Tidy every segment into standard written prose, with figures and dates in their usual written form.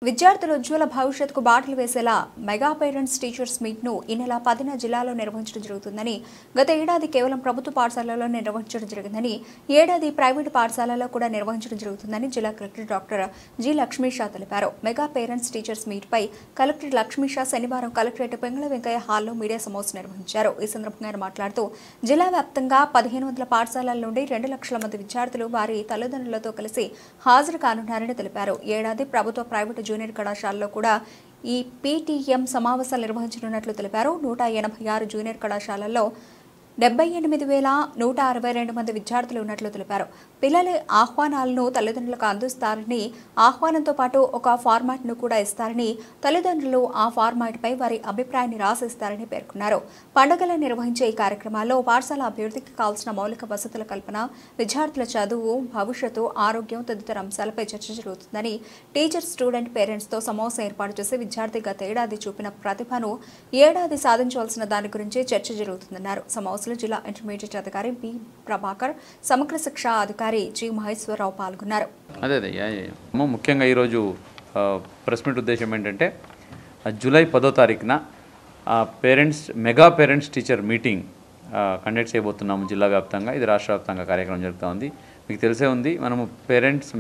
విద్యార్థుల ఉజ్వల భవిష్యత్తుకు బాటలు వేసేలా మెగా పేరెంట్స్ టీచర్స్ మీట్ ను ఈ నెల 10న జిల్లాలో నిర్వహించడం జరుగుతుందని గత ఏడాది కేవలం ప్రభుత్వ పాఠశాలల్లో నిర్వహించడం జరిగిందని ఏడాది ప్రైవేటు పాఠశాలల్లో కూడా నిర్వహించడం జరుగుతుందని జిల్లా కలెక్టర్ డాక్టర్ జి లక్ష్మీషా తెలిపారు. మెగా పేరెంట్స్ టీచర్స్ మీట్ పై కలెక్టర్ లక్ష్మీషా శనివారం కలెక్టరేట్ పెంగళ వెంకయ్య హాల్లో మీడియా సమావేశం నిర్వహించారు. ఈ సందర్భంగా ఆయన మాట్లాడుతూ జిల్లా వ్యాప్తంగా 1500 పాఠశాలల నుండి 2 లక్షల మంది విద్యార్థులు వారి తల్లిదండ్రులతో కలిసి హాజరు కానున్నారని తెలిపారు. ఏడాది ప్రభుత్వ ప్రైవేటు జూనియర్ కళాశాలలో కూడా ఈ పీటీఎం సమావేశాలు నిర్వహించనున్నట్లు తెలిపారు. 186 జూనియర్ కళాశాలల్లో 78,162 మంది విద్యార్థులు ఉన్నట్లు తెలిపారు. పిల్లల ఆహ్వానాలను తల్లిదండ్రులకు అందిస్తారని, ఆహ్వానంతో పాటు ఒక ఫార్మాట్ను కూడా ఇస్తారని, తల్లిదండ్రులు ఆ ఫార్మాట్పై వారి అభిప్రాయాన్ని రాసిస్తారని పేర్కొన్నారు. పండుగలు నిర్వహించే ఈ కార్యక్రమాల్లో పాఠశాల అభివృద్ధికి కావాల్సిన మౌలిక వసతుల కల్పన, విద్యార్థుల చదువు, భవిష్యత్తు, ఆరోగ్యం తదితర అంశాలపై చర్చ జరుగుతుందని, టీచర్ స్టూడెంట్ పేరెంట్స్తో సమావేశం ఏర్పాటు చేసి విద్యార్థి గత ఏడాది చూపిన ప్రతిభను ఏడాది సాధించవలసిన దాని గురించి చర్చ జరుగుతుందన్నారు. సమావేశంలో జిల్లా ఇంటర్మీడియట్ అధికారి బి ప్రభాకర్, సమగ్ర శిక్షా అధికారి జి మహేశ్వరరావు పాల్గొన్నారు. ముఖ్యంగా ఈరోజు ప్రెస్ మీట్ ఉద్దేశం ఏంటంటే జూలై 10వ తారీఖున mega parents teacher meeting conduct చేయబోతున్నాము జిల్లా వ్యాప్తంగా. ఇది రాష్ట్ర వ్యాప్తంగా కార్యక్రమం జరుగుతూ ఉంది. మీకు తెలిసే ఉంది, మనము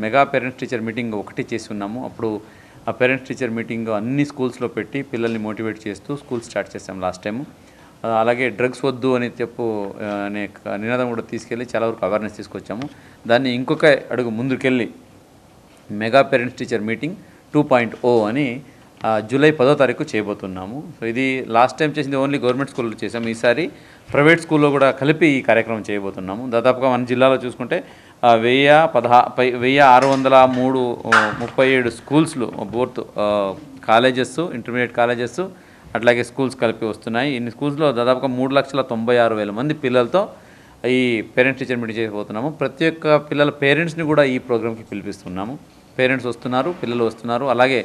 మెగా పేరెంట్స్ టీచర్ మీటింగ్ ఒకటి చేసి ఉన్నాము. అప్పుడు ఆ పేరెంట్స్ టీచర్ మీటింగ్ అన్ని స్కూల్స్లో పెట్టి పిల్లల్ని మోటివేట్ చేస్తూ స్కూల్ స్టార్ట్ చేసాం లాస్ట్ టైము. అలాగే డ్రగ్స్ వద్దు అని అనే నినాదం కూడా తీసుకెళ్ళి చాలా వరకు అవేర్నెస్ తీసుకొచ్చాము. దాన్ని ఇంకొక అడుగు ముందుకెళ్ళి మెగా పేరెంట్స్ టీచర్ మీటింగ్ 2.0 అని జూలై 10వ తారీఖు చేయబోతున్నాము. సో ఇది లాస్ట్ టైం చేసింది ఓన్లీ గవర్నమెంట్ స్కూల్లో చేసాము. ఈసారి ప్రైవేట్ స్కూల్లో కూడా కలిపి ఈ కార్యక్రమం చేయబోతున్నాము. దాదాపుగా మన జిల్లాలో చూసుకుంటే 1637 స్కూల్స్లో బోత్ కాలేజెస్, ఇంటర్మీడియట్ కాలేజెస్ అట్లాగే స్కూల్స్ కలిపి వస్తున్నాయి. ఇన్ని స్కూల్స్లో దాదాపుగా 3,96,000 మంది పిల్లలతో ఈ పేరెంట్స్ టీచర్ మీటింగ్ చేయబోతున్నాము. ప్రతి ఒక్క పిల్లల పేరెంట్స్ని కూడా ఈ ప్రోగ్రామ్కి పిలిపిస్తున్నాము. పేరెంట్స్ వస్తున్నారు, పిల్లలు వస్తున్నారు. అలాగే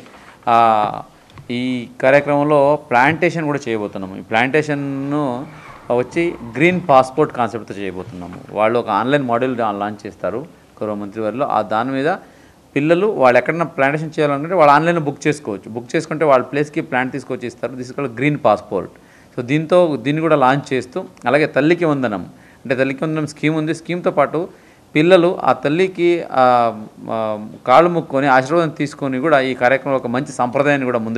ఈ కార్యక్రమంలో ప్లాంటేషన్ కూడా చేయబోతున్నాము. ఈ ప్లాంటేషన్ను వచ్చి గ్రీన్ పాస్పోర్ట్ కాన్సెప్ట్తో చేయబోతున్నాము. వాళ్ళు ఒక ఆన్లైన్ మోడల్ లాంచ్ చేస్తారు గౌరవ మంత్రి వారిలో. దాని మీద పిల్లలు వాళ్ళు ఎక్కడైనా ప్లాంటేషన్ చేయాలనుకుంటే వాళ్ళు ఆన్లైన్లో బుక్ చేసుకోవచ్చు. బుక్ చేసుకుంటే వాళ్ళ ప్లేస్కి ప్లాంట్ తీసుకొచ్చి ఇస్తారు. తీసుకొని గ్రీన్ పాస్పోర్ట్. సో దీన్ని కూడా లాంచ్ చేస్తూ, అలాగే తల్లికి వందనం అంటే తల్లికి వందనం స్కీమ్ ఉంది. స్కీమ్తో పాటు పిల్లలు ఆ తల్లికి కాళ్ళు ముక్కొని ఆశీర్వాదం తీసుకొని కూడా ఈ కార్యక్రమంలో ఒక మంచి సంప్రదాయాన్ని కూడా ముందు